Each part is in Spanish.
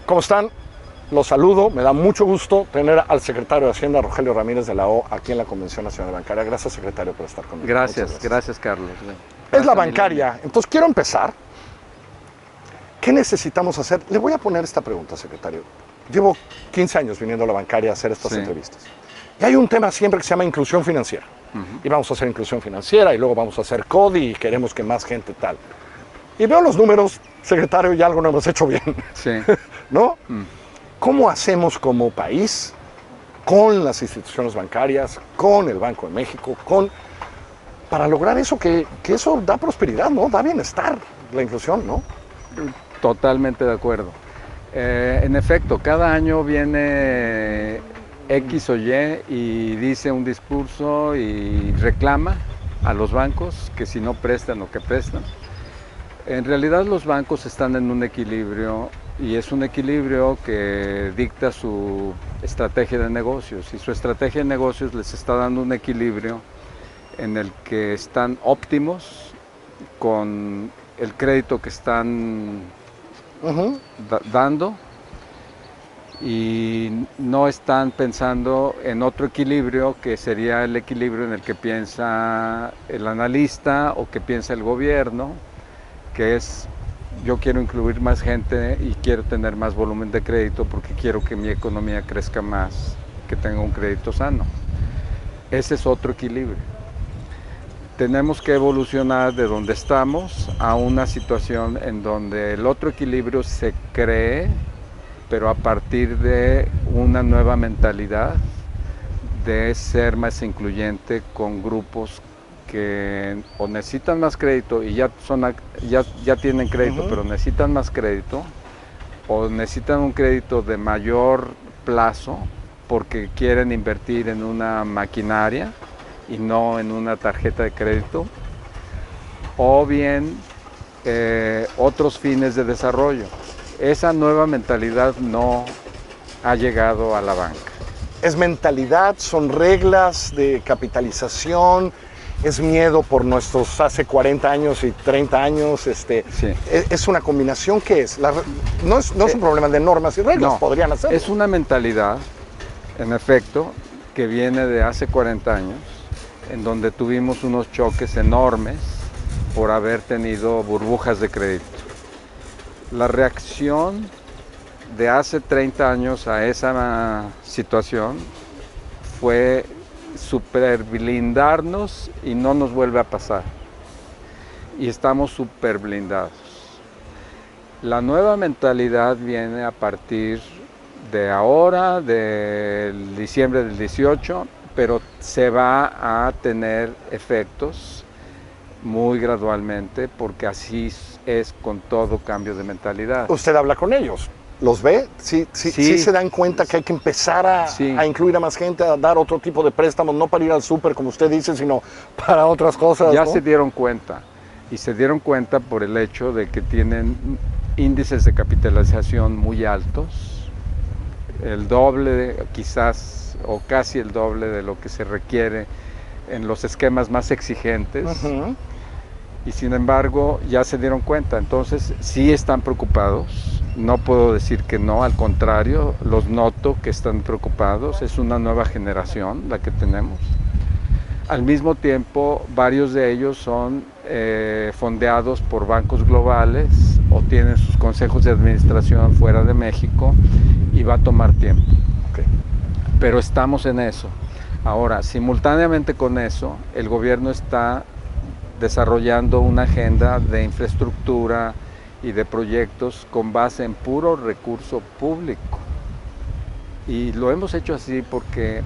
¿Cómo están? Los saludo, me da mucho gusto tener al secretario de Hacienda, Rogelio Ramírez de la O, aquí en la Convención Nacional Bancaria. Gracias, secretario, por estar conmigo. Gracias, Carlos. Es la bancaria. Entonces, quiero empezar. ¿Qué necesitamos hacer? Le voy a poner esta pregunta, secretario. Llevo 15 años viniendo a la bancaria a hacer estas entrevistas. Y hay un tema siempre que se llama inclusión financiera. Y vamos a hacer inclusión financiera y luego vamos a hacer CODI y queremos que más gente tal. Y veo los números, secretario, y algo no hemos hecho bien. Sí. ¿No? ¿Cómo hacemos como país, con las instituciones bancarias, con el Banco de México, para lograr eso, que eso da prosperidad, ¿no? Da bienestar, la inclusión, ¿no? Totalmente de acuerdo. En efecto, cada año viene X o Y dice un discurso y reclama a los bancos que si no prestan o que prestan. En realidad los bancos están en un equilibrio y es un equilibrio que dicta su estrategia de negocios y su estrategia de negocios les está dando un equilibrio en el que están óptimos con el crédito que están dando y no están pensando en otro equilibrio que sería el equilibrio en el que piensa el analista o que piensa el gobierno, que es yo quiero incluir más gente y quiero tener más volumen de crédito porque quiero que mi economía crezca más, que tenga un crédito sano. Ese es otro equilibrio. Tenemos que evolucionar de donde estamos a una situación en donde el otro equilibrio se cree, pero a partir de una nueva mentalidad de ser más incluyente con grupos que o necesitan más crédito y ya tienen crédito, pero necesitan más crédito, o necesitan un crédito de mayor plazo porque quieren invertir en una maquinaria y no en una tarjeta de crédito, o bien otros fines de desarrollo. Esa nueva mentalidad no ha llegado a la banca. ¿Es mentalidad? ¿Son reglas de capitalización? ¿Es miedo por nuestros hace 40 años y 30 años? Sí. ¿Es una combinación? ¿Qué es? No es un problema de normas y reglas, no, podrían hacerlo. Es una mentalidad, en efecto, que viene de hace 40 años, en donde tuvimos unos choques enormes por haber tenido burbujas de crédito. La reacción de hace 30 años a esa situación fue super blindarnos y no nos vuelve a pasar. Y estamos super blindados. La nueva mentalidad viene a partir de ahora, del diciembre del 18, pero se va a tener efectos muy gradualmente porque así es con todo cambio de mentalidad. ¿Usted habla con ellos? ¿Los ve? ¿Sí se dan cuenta que hay que empezar a incluir a más gente, a dar otro tipo de préstamos, no para ir al súper, como usted dice, sino para otras cosas? Ya, ¿no? Se dieron cuenta, y se dieron cuenta por el hecho de que tienen índices de capitalización muy altos, el doble quizás, o casi el doble de lo que se requiere en los esquemas más exigentes. Y sin embargo ya se dieron cuenta, entonces sí están preocupados, no puedo decir que no, al contrario, los noto que están preocupados, es una nueva generación la que tenemos. Al mismo tiempo, varios de ellos son fondeados por bancos globales o tienen sus consejos de administración fuera de México y va a tomar tiempo. Pero estamos en eso. Ahora, simultáneamente con eso, el gobierno está desarrollando una agenda de infraestructura y de proyectos con base en puro recurso público. Y lo hemos hecho así porque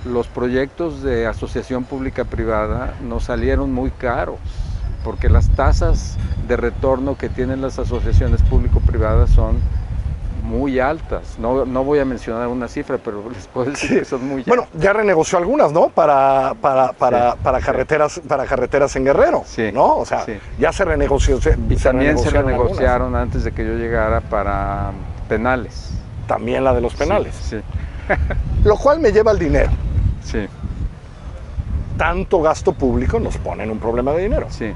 los proyectos de asociación pública-privada nos salieron muy caros, porque las tasas de retorno que tienen las asociaciones público-privadas son muy altas. No voy a mencionar una cifra, pero les puedo decir que son muy altas. Bueno, ya renegoció algunas, ¿no? Para carreteras en Guerrero, ¿no? O sea, ya se renegoció. Y también se renegociaron antes de que yo llegara para penales. También la de los penales. Sí. Lo cual me lleva al dinero. Sí. tanto gasto público nos pone en un problema de dinero. Sí.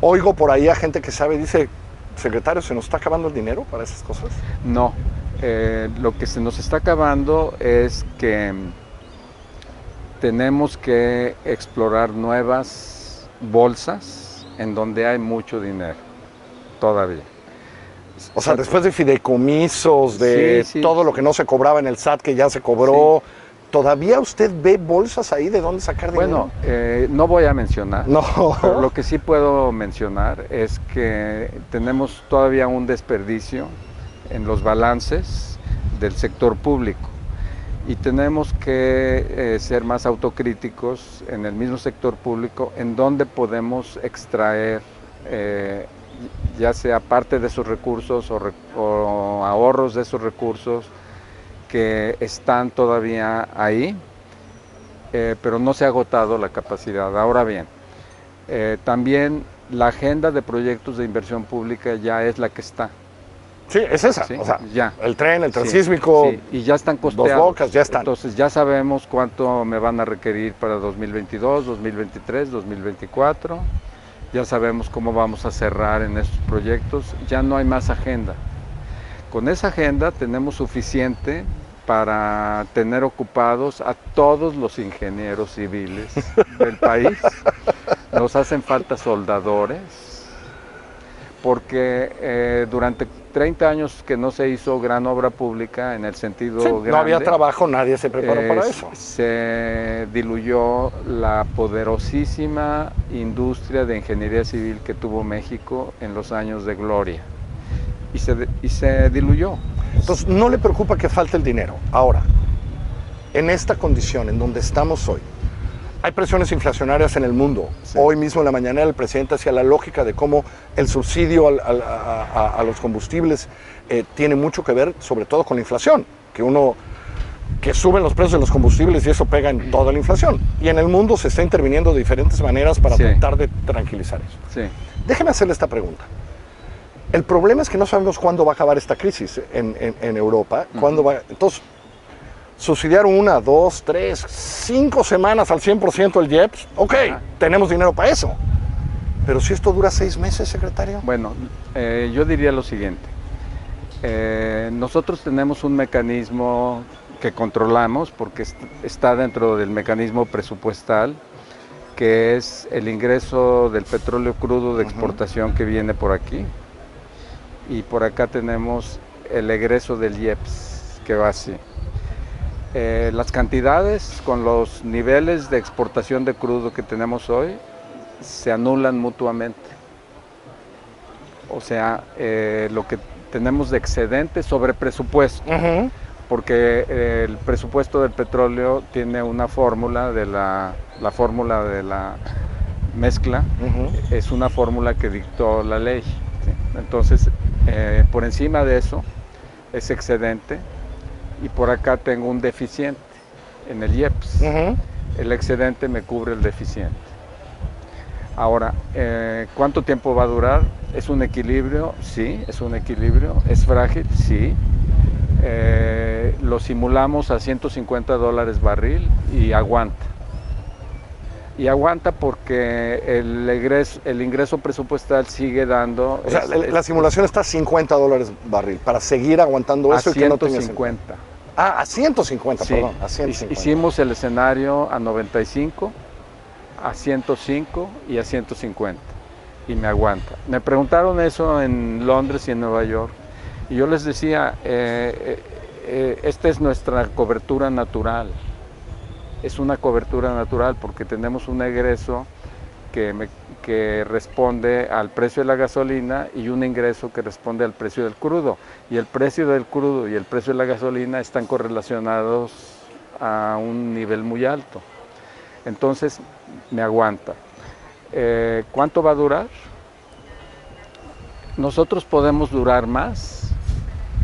Oigo por ahí a gente que sabe, dice, secretario, ¿se nos está acabando el dinero para esas cosas? No, lo que se nos está acabando es que tenemos que explorar nuevas bolsas en donde hay mucho dinero, todavía. O sea, después de fideicomisos, de todo lo que no se cobraba en el SAT, que ya se cobró, ¿todavía usted ve bolsas ahí de dónde sacar dinero? Bueno, no voy a mencionar. No. Pero lo que sí puedo mencionar es que tenemos todavía un desperdicio en los balances del sector público y tenemos que ser más autocríticos en el mismo sector público en donde podemos extraer ya sea parte de esos recursos o ahorros de esos recursos que están todavía ahí, pero no se ha agotado la capacidad. Ahora bien, también la agenda de proyectos de inversión pública ya es la que está. Sí, es esa. Sí, o sea, ya. El tren, el transísmico, y ya están costeados. Dos Bocas, ya están. Entonces ya sabemos cuánto me van a requerir para 2022, 2023, 2024. Ya sabemos cómo vamos a cerrar en estos proyectos. Ya no hay más agenda. Con esa agenda tenemos suficiente para tener ocupados a todos los ingenieros civiles del país. Nos hacen falta soldadores, porque durante 30 años que no se hizo gran obra pública en el sentido grande. No había trabajo, nadie se preparó para eso. Se diluyó la poderosísima industria de ingeniería civil que tuvo México en los años de gloria. Y se diluyó. Entonces, no le preocupa que falte el dinero. Ahora, en esta condición en donde estamos hoy, hay presiones inflacionarias en el mundo. Sí. Hoy mismo en la mañana el presidente hacía la lógica de cómo el subsidio a los combustibles tiene mucho que ver, sobre todo con la inflación, que suben los precios de los combustibles y eso pega en toda la inflación. Y en el mundo se está interviniendo de diferentes maneras para tratar de tranquilizar eso. Sí. Déjeme hacerle esta pregunta. El problema es que no sabemos cuándo va a acabar esta crisis en Europa. ¿Cuándo va? Entonces, subsidiar 1, 2, 3, 5 semanas al 100% el IEPS, ok, tenemos dinero para eso. Pero si esto dura 6 meses, secretario. Bueno, yo diría lo siguiente. Nosotros tenemos un mecanismo que controlamos porque está dentro del mecanismo presupuestal, que es el ingreso del petróleo crudo de exportación que viene por aquí. Y por acá tenemos el egreso del IEPS, que va así. Las cantidades con los niveles de exportación de crudo que tenemos hoy se anulan mutuamente. O sea, lo que tenemos de excedente sobre presupuesto, porque el presupuesto del petróleo tiene una fórmula, la fórmula de la mezcla, es una fórmula que dictó la ley. ¿Sí? Entonces, por encima de eso es excedente y por acá tengo un deficiente en el IEPS. El excedente me cubre el deficiente. Ahora, ¿cuánto tiempo va a durar? ¿Es un equilibrio? Sí, es un equilibrio. ¿Es frágil? Sí. Lo simulamos a $150 barril y aguanta. Y aguanta porque el ingreso presupuestal sigue dando... O sea, la simulación está a $50 barril, para seguir aguantando eso y que no tenga... A 150. A 150, sí. Perdón, a 150. Hicimos el escenario a 95, a 105 y a 150. Y me aguanta. Me preguntaron eso en Londres y en Nueva York. Y yo les decía, esta es nuestra cobertura natural. Es una cobertura natural porque tenemos un egreso que responde al precio de la gasolina y un ingreso que responde al precio del crudo. Y el precio del crudo y el precio de la gasolina están correlacionados a un nivel muy alto. Entonces, me aguanta. ¿Cuánto va a durar? Nosotros podemos durar más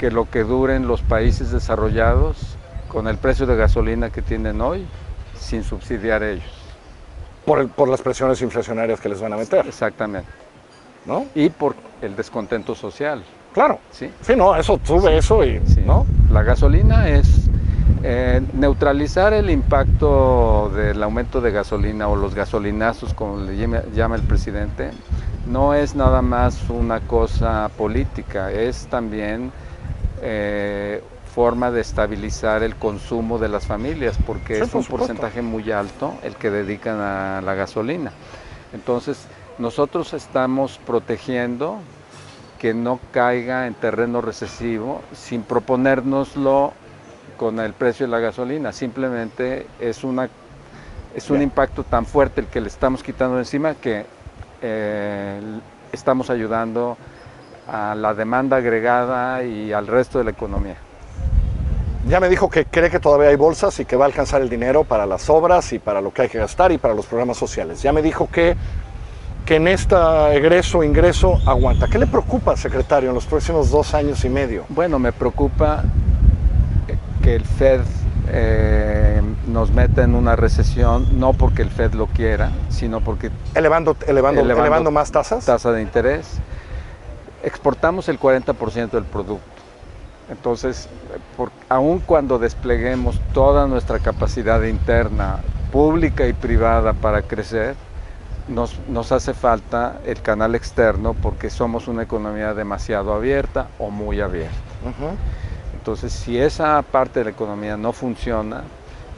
que lo que duren los países desarrollados con el precio de gasolina que tienen hoy, sin subsidiar ellos. Por las presiones inflacionarias que les van a meter. Exactamente. ¿No? Y por el descontento social. Claro. Sí, sí, no, eso sube eso y... Sí. ¿no? La gasolina es Neutralizar el impacto del aumento de gasolina o los gasolinazos, como le llama el presidente, no es nada más una cosa política, es también forma de estabilizar el consumo de las familias, porque es un porcentaje muy alto el que dedican a la gasolina. Entonces, nosotros estamos protegiendo que no caiga en terreno recesivo sin proponérnoslo con el precio de la gasolina. Simplemente es un impacto tan fuerte el que le estamos quitando de encima que estamos ayudando a la demanda agregada y al resto de la economía. Ya me dijo que cree que todavía hay bolsas y que va a alcanzar el dinero para las obras y para lo que hay que gastar y para los programas sociales. Ya me dijo que en este ingreso aguanta. ¿Qué le preocupa, secretario, en los próximos 2 años y medio? Bueno, me preocupa que el Fed nos meta en una recesión, no porque el Fed lo quiera, sino porque... Elevando más tasas. Tasa de interés. Exportamos el 40% del producto. Entonces, aun cuando despleguemos toda nuestra capacidad interna, pública y privada para crecer, nos hace falta el canal externo porque somos una economía demasiado abierta o muy abierta. Entonces, si esa parte de la economía no funciona,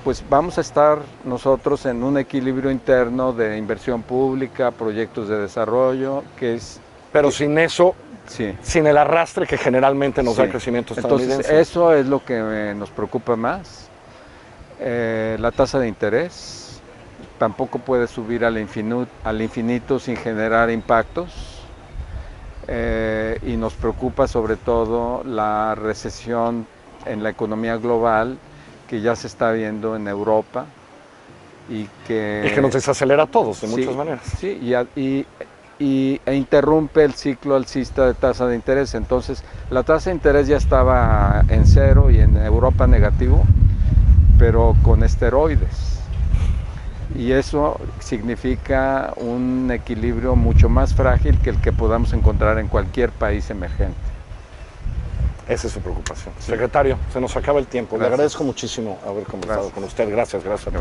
pues vamos a estar nosotros en un equilibrio interno de inversión pública, proyectos de desarrollo, Pero sin eso, sí, sin el arrastre que generalmente nos da el crecimiento estadounidense. Entonces, eso es lo que nos preocupa más. La tasa de interés tampoco puede subir al infinito sin generar impactos. Y nos preocupa sobre todo la recesión en la economía global que ya se está viendo en Europa y que nos desacelera a todos de muchas maneras. Sí, e interrumpe el ciclo alcista de tasa de interés. Entonces, la tasa de interés ya estaba en 0 y en Europa negativo, pero con esteroides. Y eso significa un equilibrio mucho más frágil que el que podamos encontrar en cualquier país emergente. Esa es su preocupación. Sí. Secretario, se nos acaba el tiempo. Gracias. Le agradezco muchísimo haber conversado con usted. Gracias. Gracias.